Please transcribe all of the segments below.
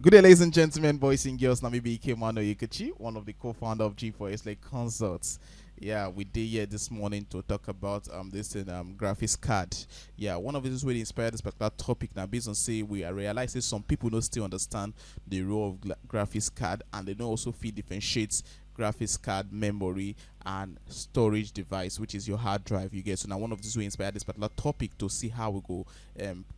Good day, ladies and gentlemen, boys and girls. Namibi Kemano Yukichi, one of the co-founder of G4S like Consults. Yeah, we did here this morning to talk about this graphics card. Yeah, one of it is really inspired this particular topic now based on say we are realizing some people don't still understand the role of graphics card, and they don't also feel differentiates graphics card memory and storage device, which is your hard drive you get. So now one of these will inspire this particular topic to see how we go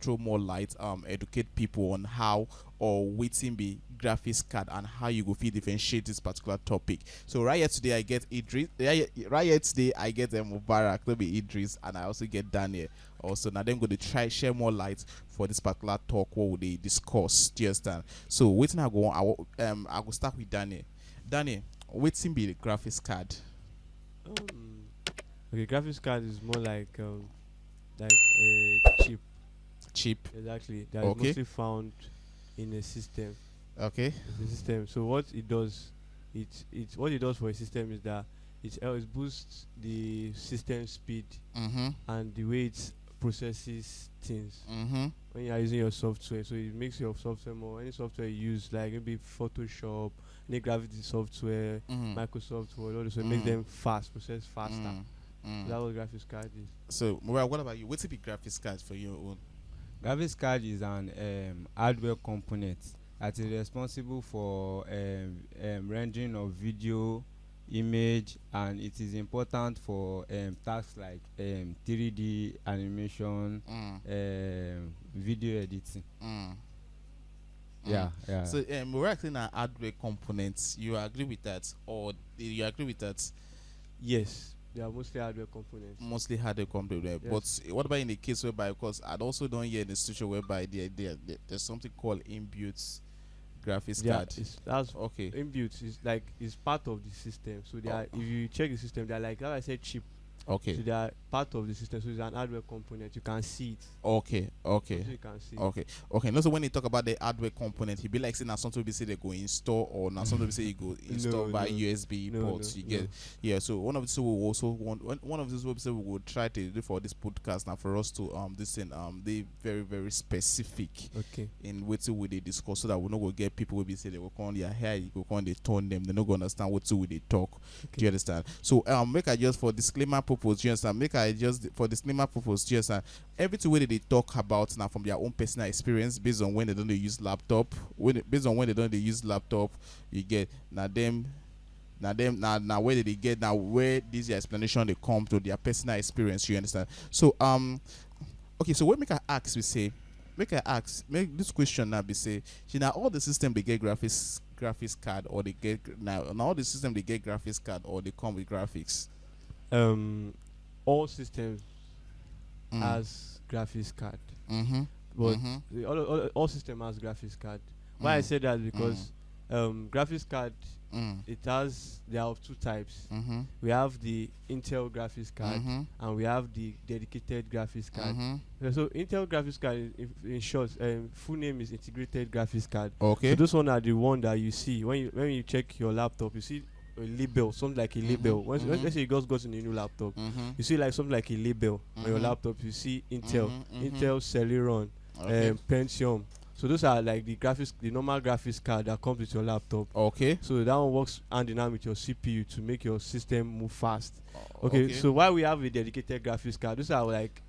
throw more light, educate people on how or waiting be graphics card and how you go feel differentiate this particular topic. So right here today I get Idris. Right here today I get Mubarak, that'll be Idris, and I also get Daniel. Also now them going to try share more light for this particular talk. What would they discuss? Do you understand? So waiting I go on. I will start with Daniel. Daniel, waiting be the graphics card. Okay, graphics card is more like a chip. Chip. Exactly. That is mostly found in a system. Okay. The system. So what it does, what it does for a system is that it boosts the system speed and the way it processes things when you are using your software. So it makes your software more, any software you use, like maybe Photoshop, any gravity software, Microsoft Word, all this, so it makes them process faster. So that's what graphics card is. So well, what about you? What's a big graphics card for your own? Graphics card is an hardware component that is responsible for rendering of video, image, and it is important for tasks like 3D animation, video editing. Yeah. So we're actually an hardware components. You agree with that, or do you agree with that? Yes. They are mostly hardware components. Mostly hardware components. Yes. But what about in the case whereby, because I also don't hear in the situation whereby there's something called inbuilt graphics card. That's okay. Inbuilt is like it's part of the system. So they are, if you check the system, they're like how I said chip. Okay. So they are part of the system. So it's an hardware component. You can see it. Okay. So you can see. Okay. And also when you talk about the hardware component, he be like saying now something we say they go install, or now something we say you go install by USB ports. You get. Yeah. So one of the we also want one of these websites we will try to do for this podcast now for us to they very very specific. Okay. In what we they discuss, so that we not go get people will be say they will come their hair, you go come they turn them, they not gonna understand what we they talk. Okay. Do you understand? So make I just for disclaimer purpose, do you understand? Make I just for disclaimer purpose, do you understand? Everything way they talk about now from their own personal experience based on when they don't use laptop, based on when they don't use laptop, you get now where did they get now where this explanation they come to their personal experience, you understand? So okay, so what make I ask make this question now be say, now all the system they get graphics card, or they get now all the system they get graphics card, or they come with graphics. All systems has graphics card, but all system has graphics card. Why I say that is because graphics card there are two types. We have the Intel graphics card and we have the dedicated graphics card. So Intel graphics card, in short, full name is integrated graphics card. Okay. So those one are the one that you see when you check your laptop. You see a label, something like a label. Let's say you just got a new laptop, you see like something like a label on your laptop. You see Intel, Celeron, Pentium. So those are like the normal graphics card that comes with your laptop. Okay. So that one works hand in hand with your CPU to make your system move fast. Okay. So while we have a dedicated graphics card, those are like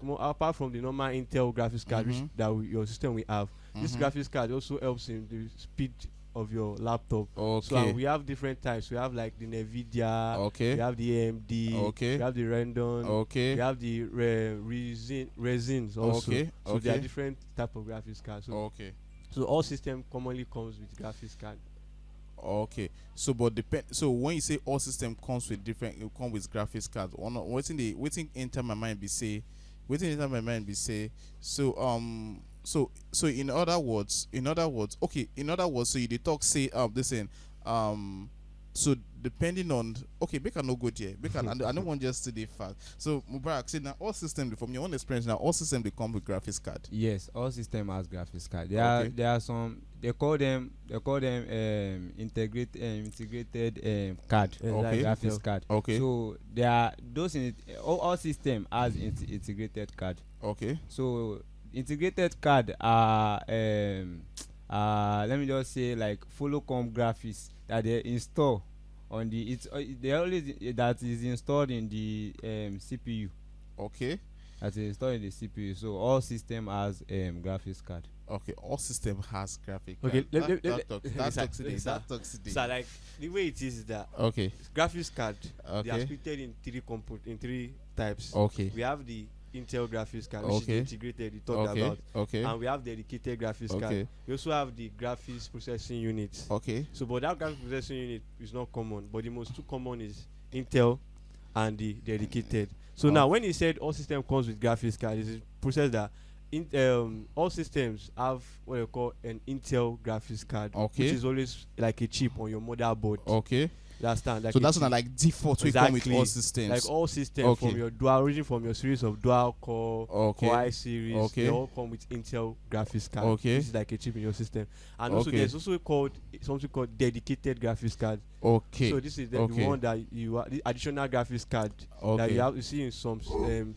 more apart from the normal Intel graphics card which your system will have. This graphics card also helps in the speed of your laptop. Okay. So we have different types. We have like the Nvidia. Okay. We have the AMD. Okay. We have the Rendon. Okay. We have the resins also. Okay. So there are different type of graphics cards. So so all system commonly comes with graphics card. Okay. So but so when you say all system comes with graphics cards, waiting enter my mind be say so in other words, so you dey talk say so depending on make I no go there, I don't want just to dey fast. So Mubarak, say now all system from your own experience, now all system they come with graphics card. Yes, all system has graphics card. There are some they call them integrated card, graphics card. Okay. So there are those all system has integrated card. Okay. So integrated card are let me just say like follow-com graphics that they install on the they always that is installed in the CPU. Okay. That is installed in the CPU. So all system has graphics card. Okay, all system has graphic Okay, card. let- That sir, talks today. sir, That talks today. So like the way it is that Okay. graphics card they are Okay. split in three types. Okay. We have the Intel graphics card, which Okay. is integrated. We talked Okay. about, Okay. and we have dedicated graphics Okay. card. We also have the graphics processing unit. Okay. So, but that graphics processing unit is not common. But the most two common is Intel and the dedicated. So now, when he said all system comes with graphics card, it's a process that all systems have what you call an Intel graphics card, Okay. which is always like a chip on your motherboard. Okay. That's like So a that's chip. not like default we come with Exactly. all systems. Like all systems Okay. from your dual origin from your series of dual core, Okay. Core I series, Okay. they all come with Intel graphics card. Okay. This is like a chip in your system. And also Okay. there's also something called dedicated graphics card. Okay. So this is the Okay. one that the additional graphics card that Okay. you see in some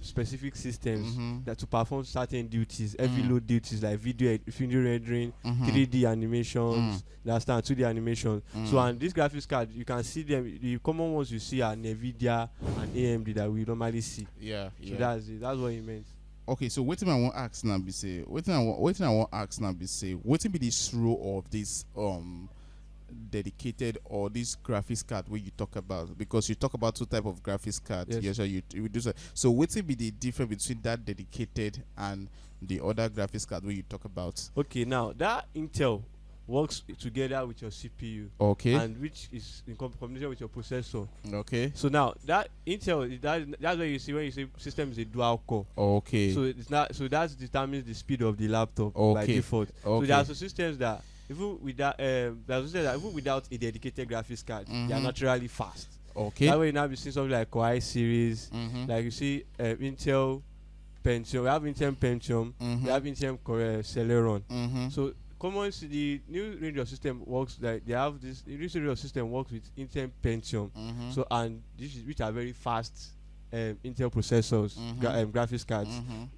specific systems Mhm. that to perform certain duties, heavy Mhm. load duties like video rendering, Mhm. 3D animations, understand 2D animations. So Mhm. and this graphics card you can see them. The common ones you see are Nvidia and AMD that we normally see. Yeah. So Yeah. that's it. That's what he meant. Okay, so wetin I wan ask now be say wetin I wan ask now be say wetin be this role of this dedicated or this graphics card wey you talk about, because you talk about two type of graphics cards. Yes. Yes, sure, you do so wetin be the difference between that dedicated and the other graphics card wey you talk about? Okay, now that Intel works together with your CPU, Okay. and which is in combination with your processor. Okay. So now that Intel, that's what you see when you say system is a dual core. Okay. So it's not. So that determines the speed of the laptop by Okay. default. So Okay. there are some systems that even without even without a dedicated graphics card, they are Mhm. naturally fast. Okay. That way you now be seeing something like Core I series, Mhm. like you see Intel Pentium. We have Intel Pentium. Mhm. We have Intel Core Celeron. Mhm. So common the new range of system works like they have this. The new range of system works with Intel Pentium. Mhm. So and which are very fast Intel processors, graphics cards.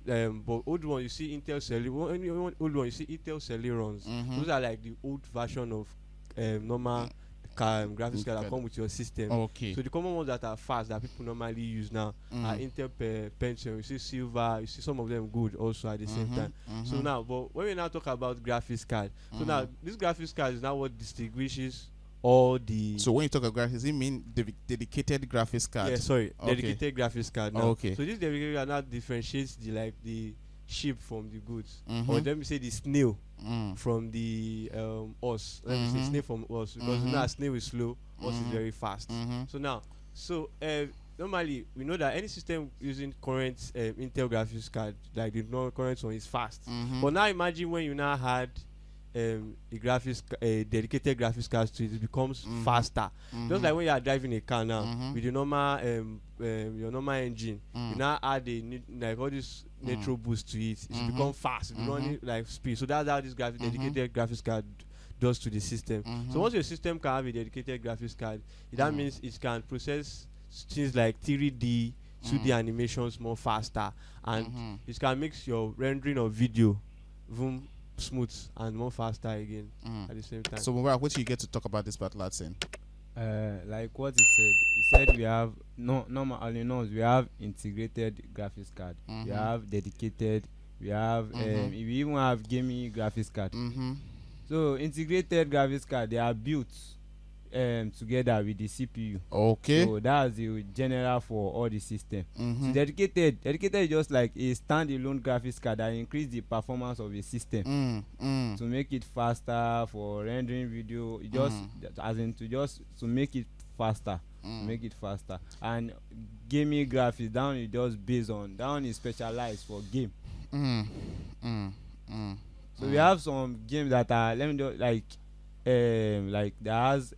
But old one you see Intel old one you see Intel Celerons. Mhm. Those are like the old version of normal graphics card that come with your system. Okay. So the common ones that are fast that people normally use now are Intel Pentium. You see Silver. You see some of them good also at the same time. So now, but when we now talk about graphics card, so now this graphics card is now what distinguishes all the. So when you talk about graphics, you mean dedicated graphics card? Yeah, sorry, Okay. dedicated graphics card. Now. Okay. So this dedicated card now differentiates the sheep from the goods, Mhm. or let me say the snail Mm. from the us. Let me say snail from us, because you know a snail is slow, us is very fast. Mhm. So now, normally we know that any system using current Intel graphics card, like the current one, is fast. Mhm. But now imagine when you now had a dedicated graphics card to it, it becomes faster. Just like when you are driving a car now with your normal engine, you now add like all this nitro boost to it. It's become fast. It's running like speed. So that's how this dedicated graphics card does to the system. So once your system can have a dedicated graphics card, that means it can process things like 3D, 2D animations more faster, and it can make your rendering of video even smooth and more faster again at the same time. So Mubarak, what you get to talk about this particular thing? Like what he said we have normally knows we have integrated graphics card, we have dedicated, we have we even have gaming graphics card. So integrated graphics card, they are built together with the CPU. Okay. So that's the general for all the system. So dedicated is just like a standalone graphics card that increase the performance of a system to make it faster for rendering video. It just as in to make it faster, and gaming graphics down is just based on down is specialized for game. So we have some games that are like that has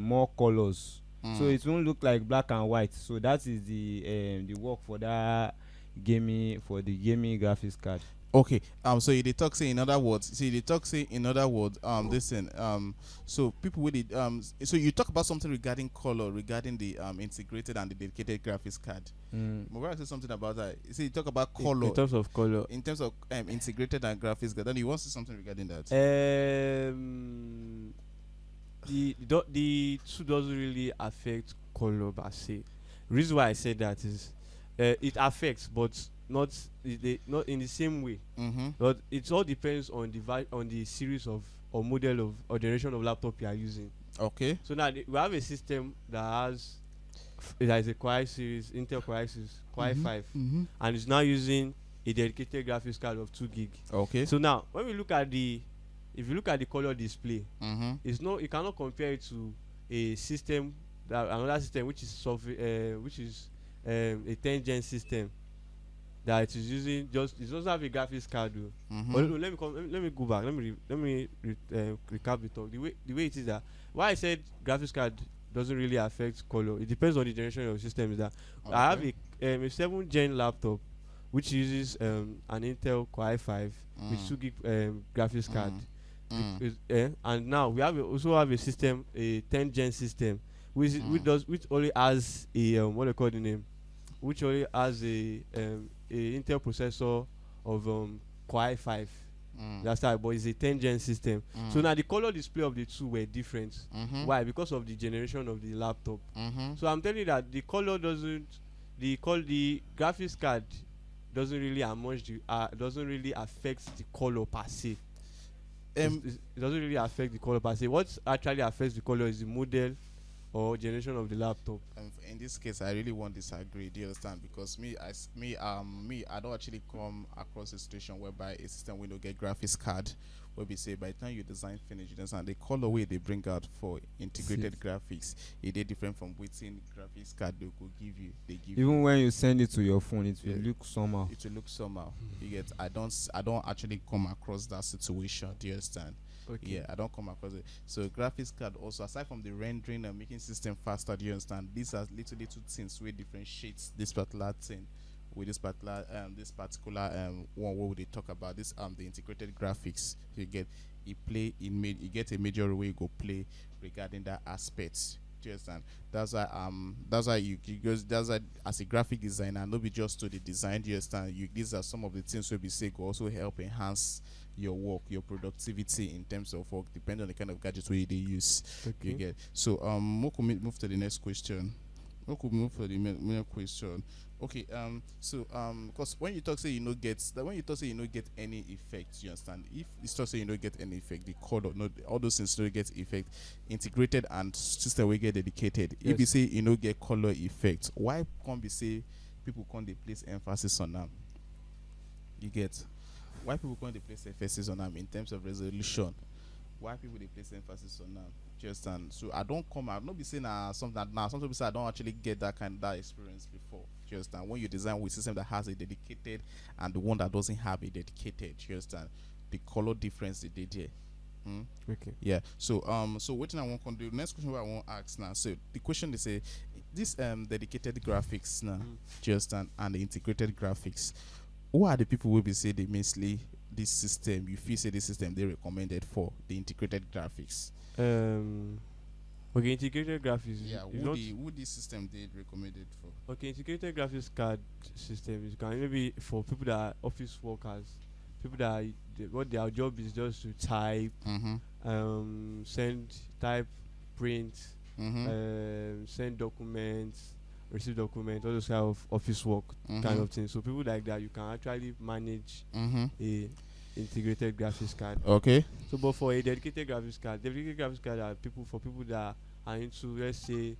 more colors, so it won't look like black and white. So that is the work for that gaming graphics card. Okay. So you dey talk say in other words. So you dey talk say in other words. Listen. So people with it. So you talk about something regarding color, regarding the integrated and the dedicated graphics card. Mubarak say something about that. So you talk about color In terms of color, in terms of integrated and graphics card. Then you want to say something regarding that. The two doesn't really affect color per se. Reason why I said that is it affects, but not in the same way. Mm-hmm. But it all depends on on the series of or model of or generation of laptop you are using. Okay. So now we have a system that is a Core series, Intel Core series, Core i5, Mm-hmm. and it's now using a dedicated graphics card of 2 gig. Okay. So now when we look at if you look at the color display, Mm-hmm. you cannot compare it to a system another system which is a 10 gen system that it is using it doesn't have a graphics card though. Mm-hmm. But let me go back. Recap the talk. The way it is that why I said graphics card doesn't really affect color. It depends on the generation of your system. Is that I have a 7 gen laptop which uses an Intel Core i5 with 2 gig graphics card. And now we also have a system, a 10 gen system, which only has a what they call the name, which only has a Intel processor of Core i5. That's right, but it's a 10 gen system. So now the color display of the two were different. Why? Because of the generation of the laptop. So I'm telling you that the graphics card doesn't really affect the color per se. It doesn't really affect the color per se. What actually affects the color is the model or generation of the laptop. In this case, I really won't disagree. Do you understand? Because I don't actually come across a situation whereby a system will not get graphics card. Where we say by the time you design finish, you understand the colorway they bring out for integrated graphics, it is different from waiting graphics card they could give you. They give Even you. when you send it to your phone, it will look somehow. It will look somehow. You get. I don't actually come across that situation. Do you understand? Okay. Yeah, I don't come across it. So graphics card also, aside from the rendering and making system faster, do you understand? These are little things where differentiates this particular thing with this particular one where they talk about this the integrated graphics. You get you get a major way you go play regarding that aspect. Do you understand? That's why you that's why as a graphic designer, not be just to the design. Do you understand? These are some of the things where we say go also help enhance your work, your productivity in terms of work, depending on the kind of gadgets where they use. Okay. You get. So we could move to the next question. We could move to the next question. Okay. Because when you talk say you no get any effect, you understand? If it's just say you don't get any effect, the code or not all those things don't get effect. Integrated and system will get dedicated. Yes. If you say you no get color effect, why can't be say people can't they place emphasis on them? You get. Why people can't they place emphasis on them in terms of resolution? Why people they place emphasis on them? Just and so I don't come out not be saying something now. Some people say I don't actually get that experience before. Just and when you design with a system that has a dedicated and the one that doesn't have a dedicated, just and the color difference they did here. Okay. Yeah. So what thing I want to do? Next question I want to ask now. So the question is this dedicated graphics now, just and the integrated graphics. Who are the people who will say they mainly this system? You feel say this system they recommended for the integrated graphics? Okay, integrated graphics. Yeah. Who this system they recommended for? Okay, integrated graphics card system is kind maybe for people that are office workers, people that what their job is just to type, type, print, send documents, receive documents, all those kind of office work kind of things. So people like that, you can actually manage a integrated graphics card. Okay. So, but for a dedicated graphics card are for people that are into let's say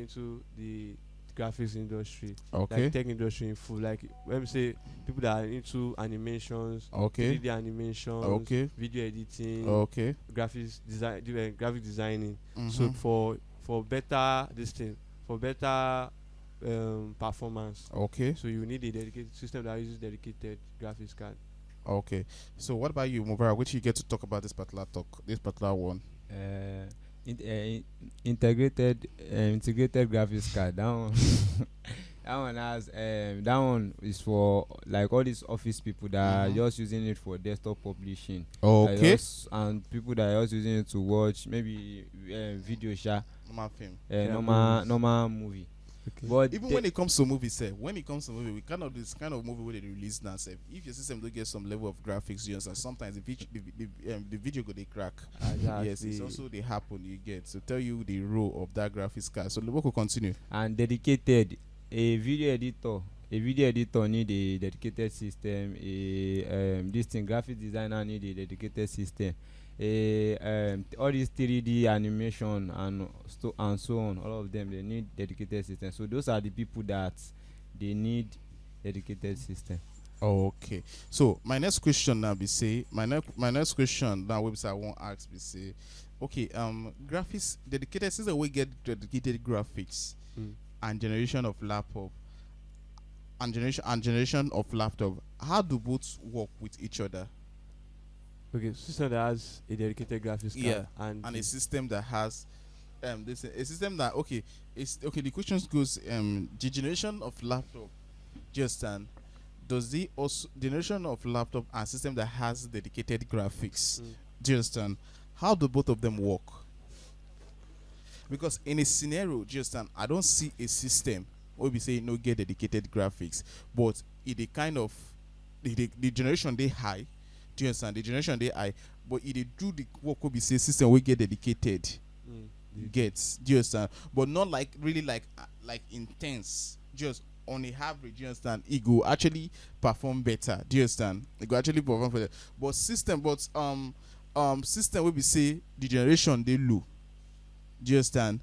into the graphics industry, Okay. like tech industry in full. Like let me say people that are into animations, Okay. 3D animations, Okay. video editing, Okay. graphics design, graphic designing. So for better performance. Okay. So you need a dedicated system that uses dedicated graphics card. Okay. So what about you, Mubarak? Which you get to talk about this particular one? Integrated graphics card. That one that one is for like all these office people that are Mhm. just using it for desktop publishing. Okay. And people that are just using it to watch maybe video Normal film. Movies. normal movie. Okay. But Even when it comes to movie, say when it comes to movie, we cannot this kind of movie where they release now. Say if your system don't get some level of graphics, you understand. Sometimes the video go they crack. Yes, it's also they happen. You get to tell you the role of that graphics card. So the work will continue. and dedicated a video editor need a dedicated system. This thing graphic designer need a dedicated system. All this 3D animation and so on, all of them they need dedicated system. So those are the people that they need dedicated system. Okay. So my next question now be say my next question now website I won't ask be say, okay, graphics dedicated system we get dedicated graphics Mm. and generation of laptop and generation of laptop. How do both work with each other? Okay, system that has a dedicated graphics card Yeah, and and a system that has this a system that okay it's okay the question goes the generation of laptop just does the also generation of laptop and system that has dedicated graphics Mm. just how do both of them work? Because in a scenario just I don't see a system where we say no get dedicated graphics, but it a kind of the generation they high. Do you understand? The generation they high, but it dey do the work we say system we get dedicated gets. Do you understand? But not like really like intense. Just on a average, you understand? It go actually perform better. Do you understand? It go actually perform better. But system will be say the generation they low. Do you understand?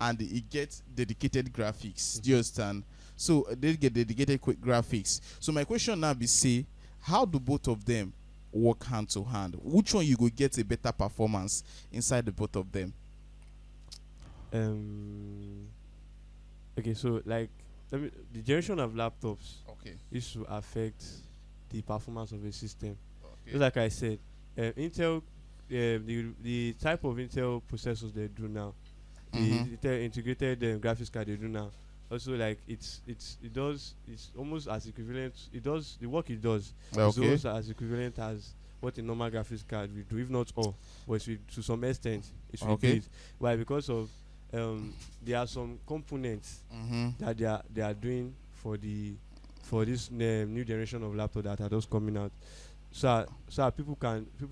And it gets dedicated graphics. Do you understand? So they get dedicated quick graphics. So my question now be say, how do both of them work hand to hand? Which one you go get a better performance inside the both of them? Okay, so like the generation of laptops Okay. used to affect the performance of a system. Okay. Just like I said, Intel, the type of Intel processors they do now, Mhm. the integrated graphics card they do now, also like it's almost as equivalent. It does the work it does. It's Okay. almost as equivalent as what a normal graphics card will do, if not all, but to some extent it will Okay. do it. Why? Because of there are some components Mhm. that they are doing for this new generation of laptop that are just coming out, so that people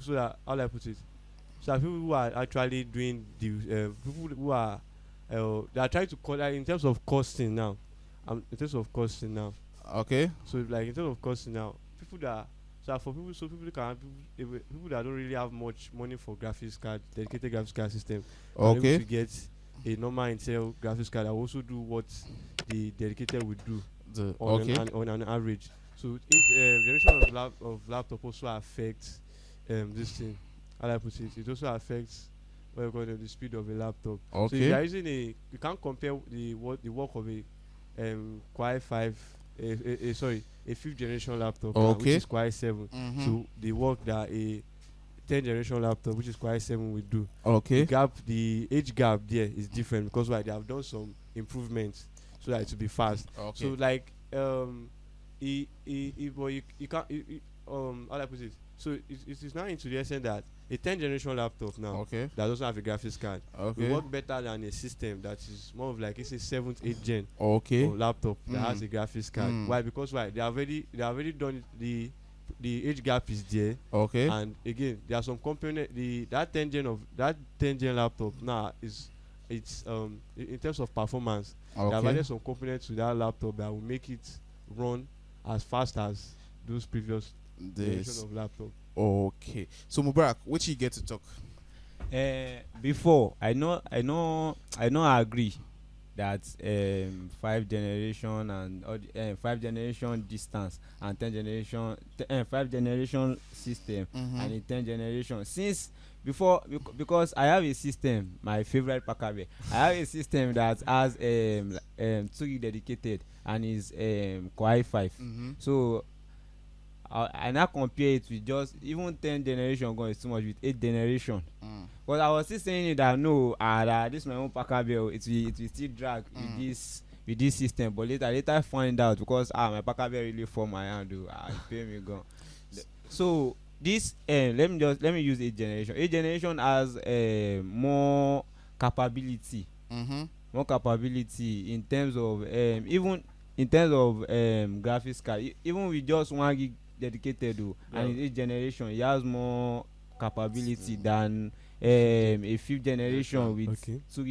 so that how do I put it, so that people who are actually doing the people who are they are trying to cut in terms of costing now, Okay. so like in terms of costing now, people that for people people that don't really have much money for graphics card, dedicated graphics card system, are able Okay. to get a normal Intel graphics card that will also do what the dedicated would do Okay. on an average. So generation of laptop also affects this thing. How do I put it? It also affects what you call it, the speed of a laptop. So if Okay. you are using you can't compare the work of a Core 5, a fifth generation laptop now, which Okay. is Core 7, Mhm. to the work that a 10th generation laptop, which is Core 7, will do. Okay. The age gap there is different because why they have done some improvements so that it will be fast. Okay. So like but you can't how do I put it? So it is now into the extent that a 10th generation laptop now Okay. that doesn't have a graphics card Okay. will work better than a system that is more of like it's a 7th, 8th gen Okay. or laptop that has Mm. a graphics card. Mm. Why? Because why they have already done it, the age gap is there. Okay. And again, there are some component. That 10 gen laptop now it's in terms of performance. They have Okay. added some components to that laptop that will make it run as fast as those previous generation This. of laptop. Okay. So Mubarak, what you get to talk? Before I agree that 5 generation and 5 generation distance and 5 generation system Mhm. and a 10 generation since before because I have a system, my favorite Pakabe. I have a system that has 2 dedicated and is Core 5. Mhm. So I now compare it with just even 10 generation gone is too much with 8 generation. Mm. But I was still saying it that no, that this my own Packer bell, it will still drag Mm. with this system, but later I find out because my packer really for my hand, do pay me gone. So this let me use eighth generation. Eighth generation has more capability, Mm-hmm. more capability in terms of even in terms of graphics card. Even with just 1 gig dedicated, though, and in eighth generation it has more capability than a fifth generation with Okay. 2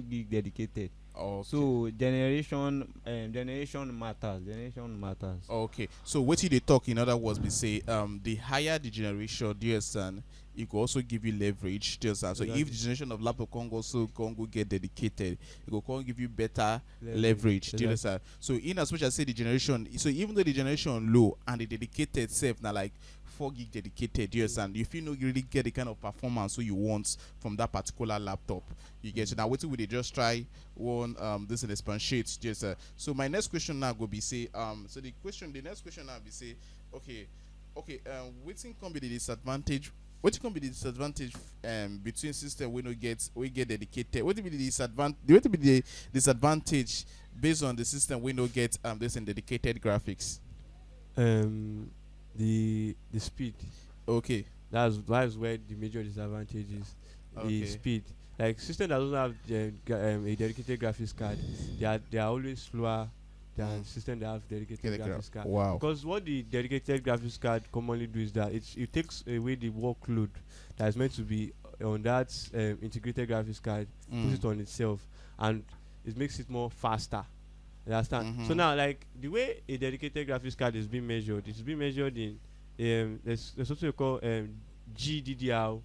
gig dedicated. Okay. So generation matters. Generation matters. Okay, so what they talk in other words, we say the higher the generation, do you understand, it could also give you leverage, do you understand? So if the generation of laptop Congo get dedicated, it will give you better leverage, do you understand? So in as much as say the generation, so even though the generation low and the dedicated self now like 4 gig dedicated, do you understand? If you know you really get the kind of performance so you want from that particular laptop, you get it. Now wait till we just try one this is expatiate just so my next question now go be say so the next question now be say okay waiting can be the disadvantage, what can be the disadvantage between system we get dedicated, what will be the disadvantage based on the system we no get this in dedicated graphics? The speed. Okay. That's where the major disadvantage is. The Okay. speed. Like system that doesn't have a dedicated graphics card, they are always slower than system that have dedicated graphics card. Wow. Because what the dedicated graphics card commonly do is that it takes away the workload that is meant to be on that integrated graphics card, puts it on itself, and it makes it more faster. You understand? So now, like the way a dedicated graphics card is being measured, it's being measured in there's something we call GDDR5.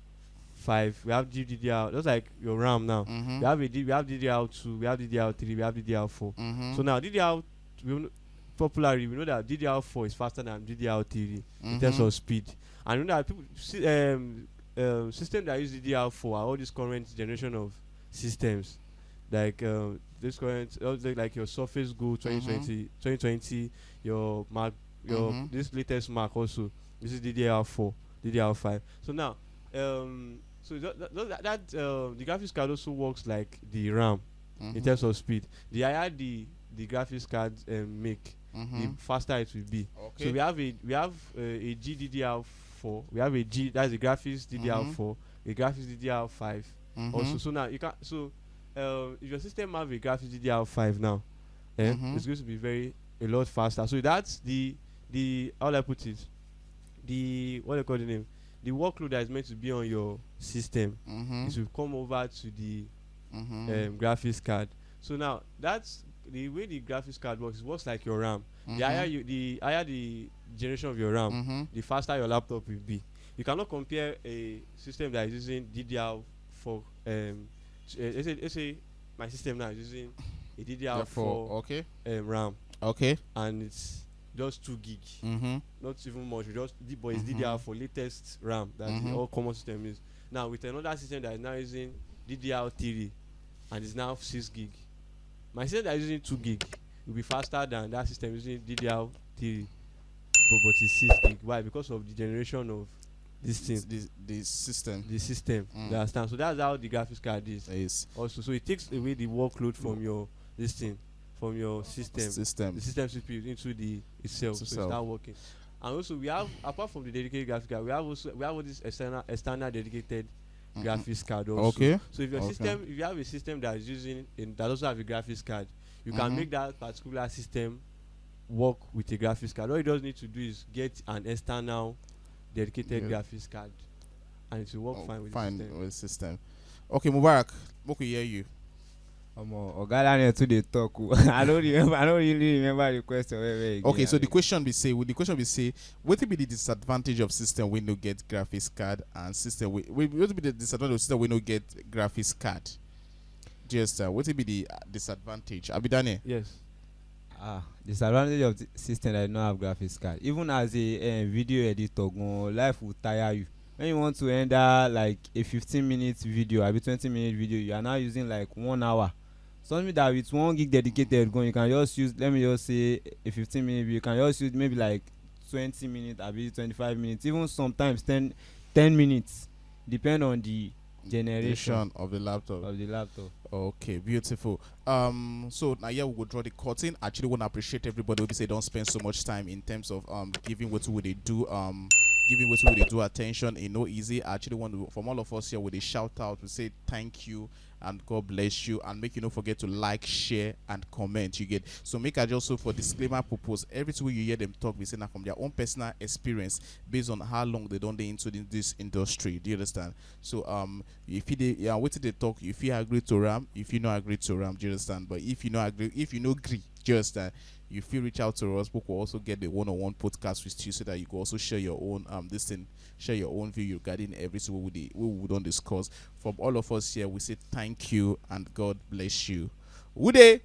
We have GDDR, just like your RAM now. We have DDR2, we have DDR3, we have DDR4. So now popularly we know that DDR4 is faster than DDR3 in terms of speed. And you know that people systems that use DDR4 are all this current generation of systems, like this current like your Surface Go 2020, your Mac, your this latest Mac also. This is DDR4, DDR5. So now, so the graphics card also works like the RAM in terms of speed. The higher the graphics card make, the faster it will be. Okay. So we have a GDDR4, we have a G, that's the graphics DDR4, a graphics DDR5 also. So now you can if your system have a graphics DDR5 now, it's going to be a lot faster. So that's the how do I put it? The what do you call the name? The workload that is meant to be on your system, it will come over to the graphics card. So now that's the way the graphics card works. It works like your RAM. The higher the generation of your RAM, the faster your laptop will be. You cannot compare a system that is using DDR4. Let's say my system now is using a DDR4 okay. RAM. Okay. And it's just 2 gig. Not even much. But it's DDR4 latest RAM that the all common system is. Now with another system that is now using DDR3 and is now 6 gig. My system that is using 2 gig will be faster than that system using DDR3, but it's 6 gig. Why? Because of the generation of this thing, the system. You understand? So that's how the graphics card is. Yes. Also, so it takes away the workload from your system, the system CPU into the itself. So it's not working. And also we have, apart from the dedicated graphics card, we have all this external dedicated graphics card also. Okay. So if if you have a system that is using that also have a graphics card, you can make that particular system work with a graphics card. All you just need to do is get an external dedicated graphics card, and it will work fine with the system. Okay, Mubarak, what can hear you? Oga to the talk. I don't really remember the question. Okay, so the question be say, what will be the disadvantage of system when no get graphics card and system what will be the disadvantage of system when no get graphics card? Just what will be the disadvantage? Abidane? Yes. Disadvantage of the system that don't have graphics card. Even as a video editor, life will tire you. When you want to enter like a 15-minute video, a 20-minute video, you are now using like 1 hour. Something that with 1 gig dedicated going, you can just use, let me just say a 15-minute video, you can just use maybe like 20 minutes, maybe 25 minutes, even sometimes 10 minutes, depend on the generation of the laptop. of the laptop. Okay, beautiful. So now, yeah, we will draw the curtain. Actually, want to appreciate everybody who say don't spend so much time in terms of giving what would they do giving what would they do attention. It no easy. I actually want to, from all of us here, with a shout out, we say thank you and God bless you, and make you not forget to like, share, and comment. You get, so make I just, so for disclaimer purpose, everything you hear them talk, we say now from their own personal experience based on how long they don't into this industry. Do you understand? So if you yeah, what did they talk? If you agree to ram, if you not agree to ram, do you understand? But if you not agree, if you not agree, do you understand? You feel reach out to us, but we'll also get the one-on-one podcast with you so that you can also share your own this thing, share your own view regarding everything we don't discuss. From all of us here, we say thank you and God bless you. Would they?